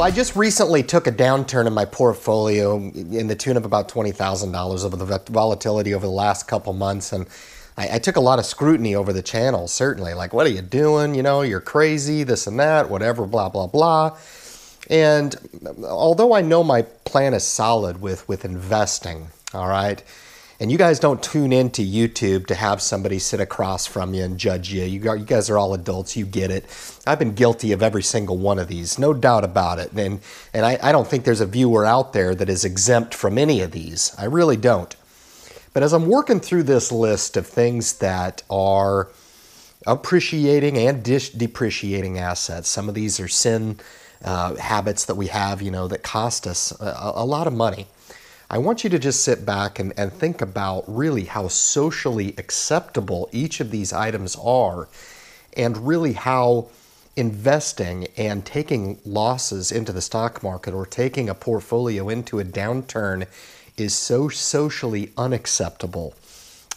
I just recently took a downturn in my portfolio in the tune of about $20,000 over the volatility over the last couple months. And I took a lot of scrutiny over the channel, certainly. Like, what are you doing? You know, you're crazy, this and that, whatever, blah, blah, blah. And although I know my plan is solid with investing, all right, and you guys don't tune into YouTube to have somebody sit across from you and judge you. You guys are all adults. You get it. I've been guilty of every single one of these, no doubt about it. And I don't think there's a viewer out there that is exempt from any of these. I really don't. But as I'm working through this list of things that are appreciating and depreciating assets, some of these are sin habits that we have, you know, that cost us a lot of money. I want you to just sit back and think about really how socially acceptable each of these items are, and really how investing and taking losses into the stock market or taking a portfolio into a downturn is so socially unacceptable.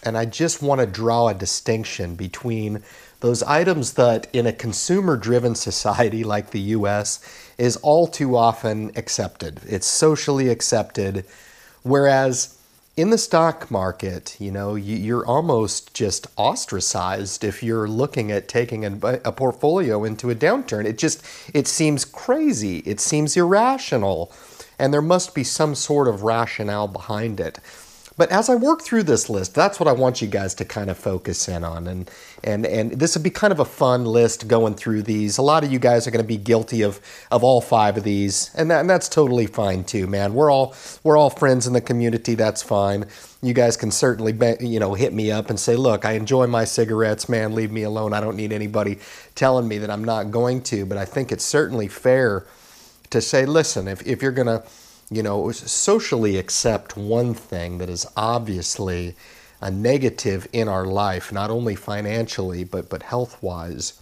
And I just want to draw a distinction between those items that in a consumer-driven society like the US is all too often accepted. It's socially accepted. Whereas in the stock market, you know, you're almost just ostracized if you're looking at taking a portfolio into a downturn. It seems crazy. It seems irrational. And there must be some sort of rationale behind it. But as I work through this list, that's what I want you guys to kind of focus in on. And this would be kind of a fun list going through these. A lot of you guys are going to be guilty of all 5 of these. And that's totally fine too, man. We're all friends in the community. That's fine. You guys can certainly, you know, hit me up and say, look, I enjoy my cigarettes, man. Leave me alone. I don't need anybody telling me that I'm not going to. But I think it's certainly fair to say, listen, if you're going to, you know, socially accept one thing that is obviously a negative in our life, not only financially, but health-wise,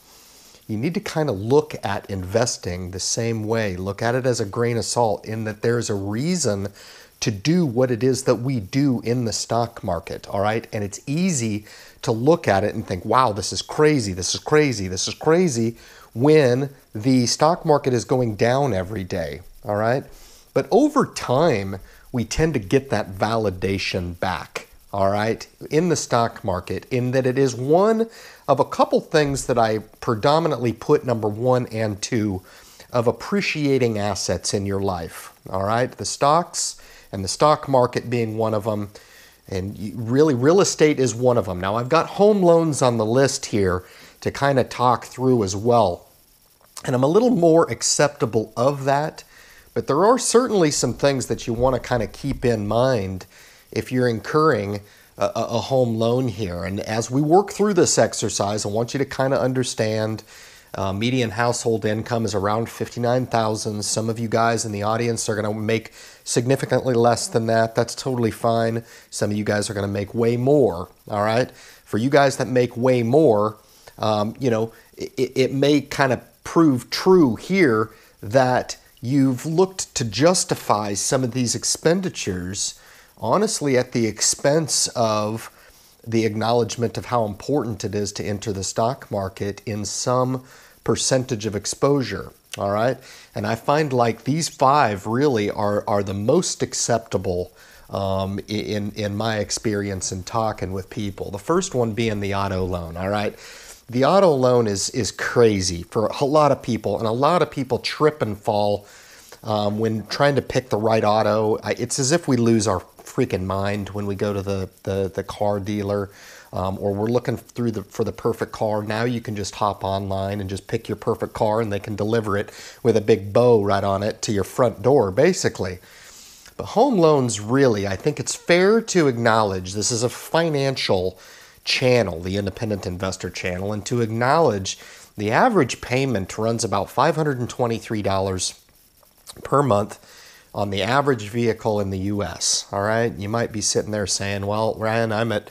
you need to kind of look at investing the same way. Look at it as a grain of salt, in that there's a reason to do what it is that we do in the stock market, all right? And it's easy to look at it and think, wow, this is crazy, this is crazy, this is crazy, when the stock market is going down every day, all right? But over time, we tend to get that validation back, all right, in the stock market, in that it is one of a couple things that I predominantly put number 1 and 2 of appreciating assets in your life, all right? The stocks and the stock market being one of them, and really real estate is one of them. Now, I've got home loans on the list here to kind of talk through as well, and I'm a little more acceptable of that. But there are certainly some things that you want to kind of keep in mind if you're incurring a home loan here. And as we work through this exercise, I want you to kind of understand median household income is around $59,000. Some of you guys in the audience are going to make significantly less than that. That's totally fine. Some of you guys are going to make way more, all right? For you guys that make way more, you know, it may kind of prove true here that you've looked to justify some of these expenditures, honestly, at the expense of the acknowledgement of how important it is to enter the stock market in some percentage of exposure, all right? And I find like these 5 really are the most acceptable in my experience in talking with people. The first one being the auto loan, all right? The auto loan is crazy for a lot of people, and a lot of people trip and fall when trying to pick the right auto. It's as if we lose our freaking mind when we go to the car dealer, or we're looking through for the perfect car. Now you can just hop online and just pick your perfect car, and they can deliver it with a big bow right on it to your front door, basically. But home loans, really, I think it's fair to acknowledge this is a financial channel, the independent investor channel, and to acknowledge the average payment runs about $523 per month on the average vehicle in the US, all right? You might be sitting there saying, well, Ryan, I'm at,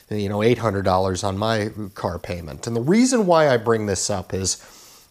you know, $800 on my car payment. And the reason why I bring this up is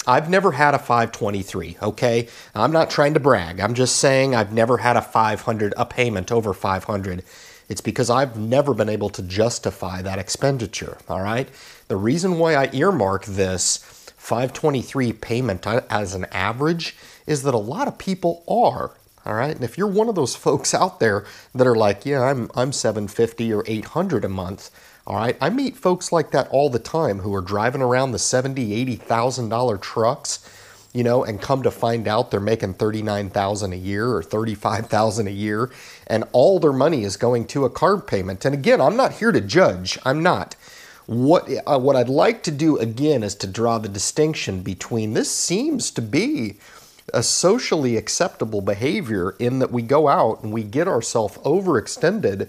I've never had a 523, okay? I'm not trying to brag. I'm just saying I've never had a payment over 500. It's because I've never been able to justify that expenditure, all right? The reason why I earmark this 523 payment as an average is that a lot of people are. All right, and if you're one of those folks out there that are like, yeah, I'm $750 or $800 a month. All right, I meet folks like that all the time who are driving around the $70,000, $80,000 trucks, you know, and come to find out they're making $39,000 a year or $35,000 a year, and all their money is going to a car payment. And again, I'm not here to judge. I'm not. What I'd like to do again is to draw the distinction between this seems to be a socially acceptable behavior in that we go out and we get ourselves overextended.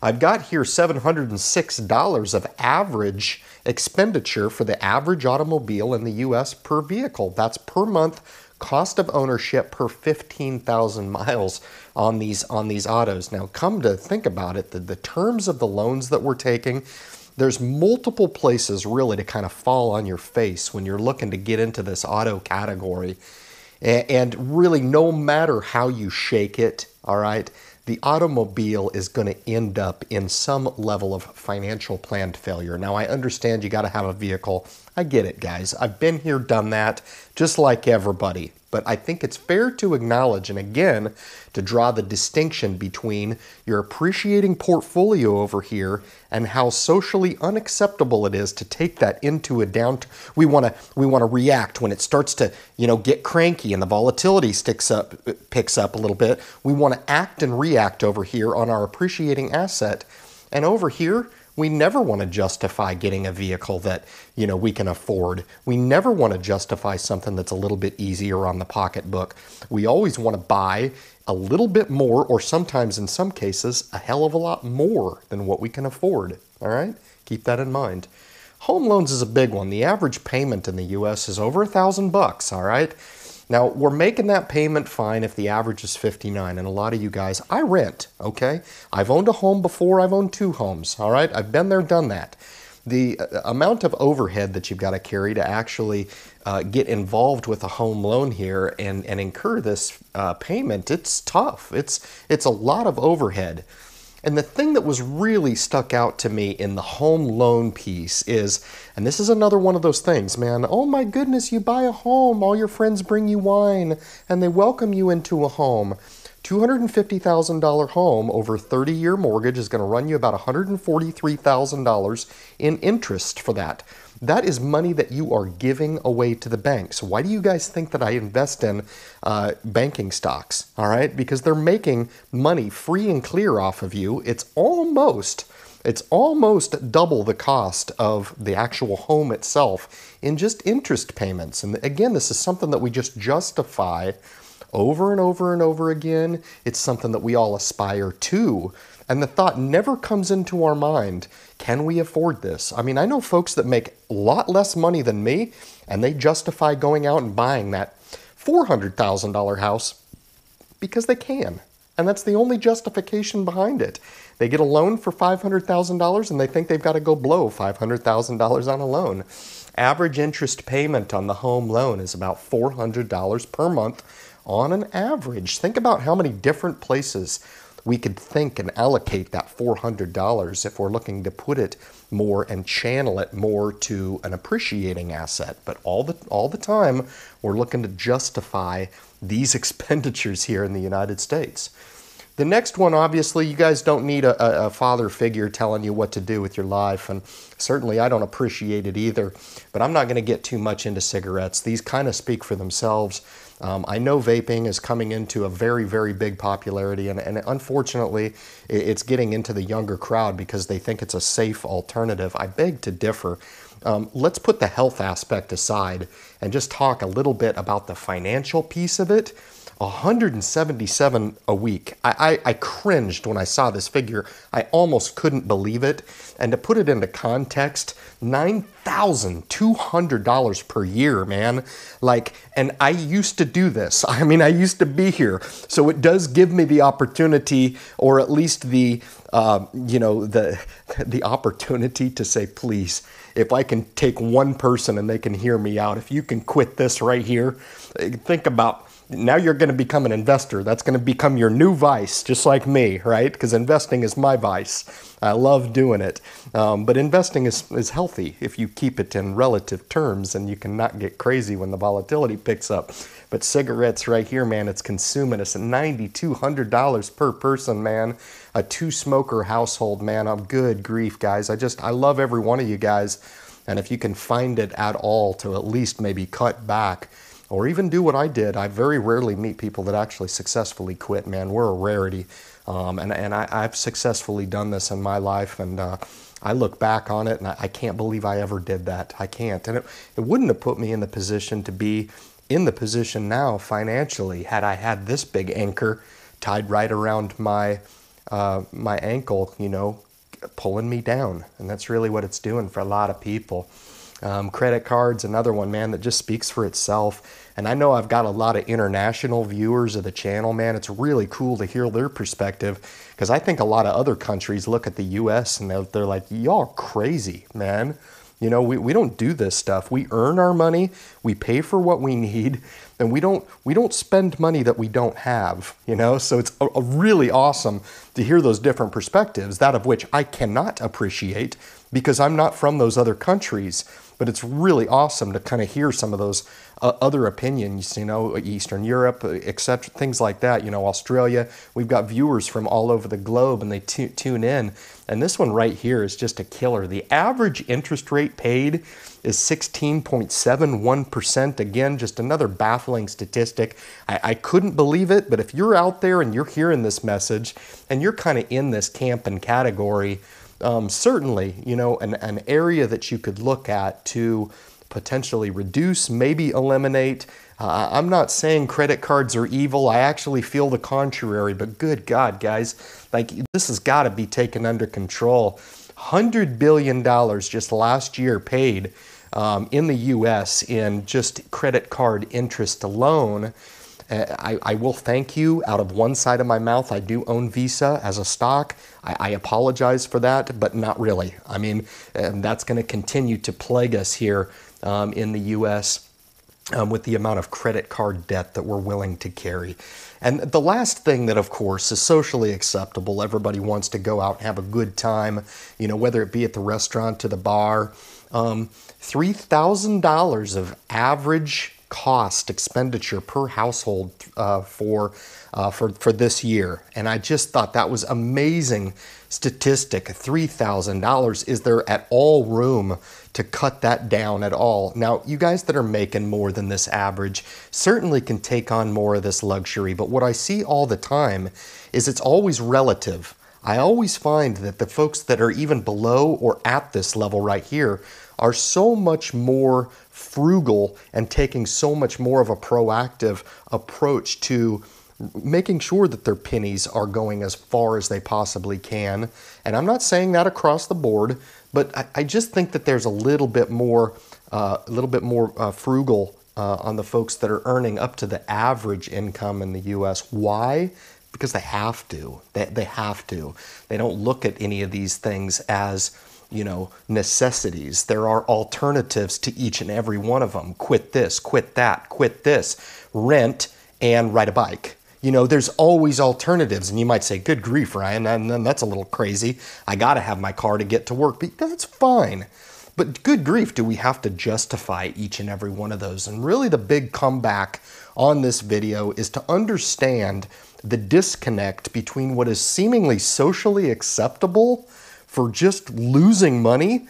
I've got here $706 of average expenditure for the average automobile in the U.S. per vehicle. That's per month cost of ownership per 15,000 miles on these autos. Now, come to think about it, the terms of the loans that we're taking, there's multiple places really to kind of fall on your face when you're looking to get into this auto category. And really, no matter how you shake it, all right, the automobile is going to end up in some level of financial planned failure. Now, I understand you got to have a vehicle. I get it, guys. I've been here, done that, just like everybody. But I think it's fair to acknowledge, and again, to draw the distinction between your appreciating portfolio over here and how socially unacceptable it is to take that into a downturn. We want to react when it starts to, you know, get cranky and the volatility picks up a little bit. We want to act and react over here on our appreciating asset. And over here, we never want to justify getting a vehicle that, you know, we can afford. We never want to justify something that's a little bit easier on the pocketbook. We always want to buy a little bit more, or sometimes in some cases, a hell of a lot more than what we can afford. All right? Keep that in mind. Home loans is a big one. The average payment in the U.S. is over $1,000, all right? Now, we're making that payment fine if the average is $59, and a lot of you guys, I rent, okay? I've owned a home before, I've owned 2 homes, all right? I've been there, done that. The amount of overhead that you've got to carry to actually get involved with a home loan here and incur this payment, it's tough. It's a lot of overhead. And the thing that was really stuck out to me in the home loan piece is, and this is another one of those things, man, oh my goodness, you buy a home, all your friends bring you wine, and they welcome you into a home. $250,000 home over 30-year mortgage is going to run you about $143,000 in interest for that. That is money that you are giving away to the bank. So why do you guys think that I invest in banking stocks? All right, because they're making money free and clear off of you. It's almost double the cost of the actual home itself in just interest payments. And again, this is something that we just justify over and over and over again. It's something that we all aspire to. And the thought never comes into our mind, can we afford this? I mean, I know folks that make a lot less money than me, and they justify going out and buying that $400,000 house because they can. And that's the only justification behind it. They get a loan for $500,000 and they think they've got to go blow $500,000 on a loan. Average interest payment on the home loan is about $400 per month on an average. Think about how many different places we could think and allocate that $400 if we're looking to put it more and channel it more to an appreciating asset. But all the time, we're looking to justify these expenditures here in the United States. The next one, obviously, you guys don't need a father figure telling you what to do with your life, and certainly I don't appreciate it either, but I'm not going to get too much into cigarettes. These kind of speak for themselves. I know vaping is coming into a very, very big popularity, and unfortunately, it's getting into the younger crowd because they think it's a safe alternative. I beg to differ. Let's put the health aspect aside and just talk a little bit about the financial piece of it. 177 a week. I cringed when I saw this figure. I almost couldn't believe it. And to put it into context, $9,200 per year, man. Like, and I used to do this. I mean, I used to be here. So it does give me the opportunity, or at least the, the opportunity to say, please, if I can take one person and they can hear me out, if you can quit this right here, think about, now you're going to become an investor. That's going to become your new vice, just like me, right? Because investing is my vice. I love doing it. But investing is healthy if you keep it in relative terms, and you cannot get crazy when the volatility picks up. But cigarettes right here, man, it's consuming us at $9,200 per person, man. A 2-smoker household, man. I'm good grief, guys. I love every one of you guys. And if you can find it at all to at least maybe cut back or even do what I did, I very rarely meet people that actually successfully quit, man. We're a rarity. I've successfully done this in my life, and I look back on it and I can't believe I ever did that. I can't. And it wouldn't have put me in the position to be in the position now financially had I had this big anchor tied right around my my ankle, you know, pulling me down. And that's really what it's doing for a lot of people. Credit cards, another one, man, that just speaks for itself. And I know I've got a lot of international viewers of the channel, man. It's really cool to hear their perspective, because I think a lot of other countries look at the U.S. and they're like, y'all crazy, man. You know, we don't do this stuff. We earn our money, we pay for what we need, and we don't spend money that we don't have, you know? So it's a really awesome to hear those different perspectives, that of which I cannot appreciate because I'm not from those other countries. But it's really awesome to kind of hear some of those other opinions, you know, Eastern Europe, etc., things like that, you know, Australia. We've got viewers from all over the globe, and they tune in. And this one right here is just a killer. The average interest rate paid is 16.71%. Again, just another baffling statistic. I couldn't believe it, but if you're out there and you're hearing this message and you're kind of in this camp and category, certainly, you know, an area that you could look at to potentially reduce, maybe eliminate. I'm not saying credit cards are evil. I actually feel the contrary, but good God, guys, like this has got to be taken under control. $100 billion just last year paid in the U.S. in just credit card interest alone. I will thank you out of one side of my mouth. I do own Visa as a stock. I apologize for that, but not really. I mean, that's going to continue to plague us here in the U.S. With the amount of credit card debt that we're willing to carry. And the last thing that, of course, is socially acceptable, everybody wants to go out and have a good time, you know, whether it be at the restaurant, to the bar. $3,000 of average cost expenditure per household for this year, and I just thought that was amazing statistic. $3,000. Is there at all room to cut that down at all? Now, you guys that are making more than this average certainly can take on more of this luxury, but what I see all the time is it's always relative. I always find that the folks that are even below or at this level right here are so much more frugal and taking so much more of a proactive approach to making sure that their pennies are going as far as they possibly can. And I'm not saying that across the board, but I just think that there's a little bit more frugal on the folks that are earning up to the average income in the U.S. Why? Because they have to. They have to. They don't look at any of these things as, you know, necessities. There are alternatives to each and every one of them. Quit this, quit that, quit this, rent, and ride a bike. You know, there's always alternatives. And you might say, good grief, Ryan, and that's a little crazy. I got to have my car to get to work. But that's fine. But good grief, do we have to justify each and every one of those? And really the big comeback on this video is to understand the disconnect between what is seemingly socially acceptable for just losing money.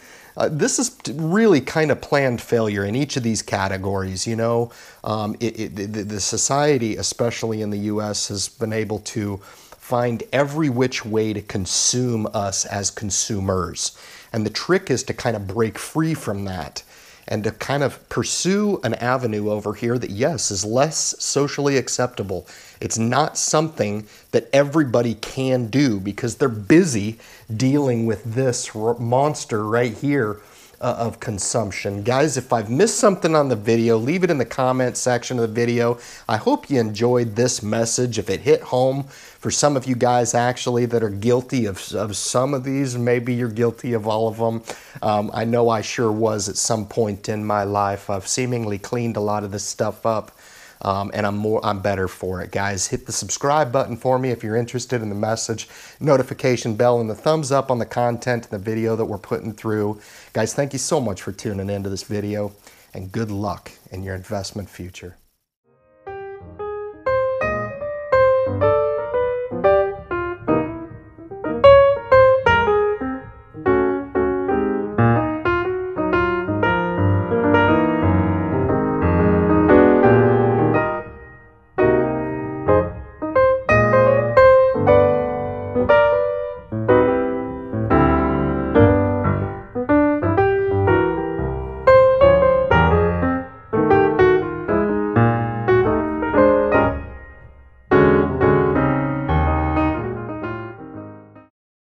This is really kind of planned failure in each of these categories. You know, the society, especially in the U.S., has been able to find every which way to consume us as consumers. And the trick is to kind of break free from that and to kind of pursue an avenue over here that, yes, is less socially acceptable. It's not something that everybody can do because they're busy dealing with this monster right here of consumption. Guys, if I've missed something on the video, leave it in the comment section of the video. I hope you enjoyed this message. If it hit home for some of you guys actually that are guilty of some of these, maybe you're guilty of all of them. I know I sure was at some point in my life. I've seemingly cleaned a lot of this stuff up. And I'm better for it, guys. Hit the subscribe button for me if you're interested in the message, notification bell, and the thumbs up on the content and the video that we're putting through. Guys, thank you so much for tuning into this video, and good luck in your investment future.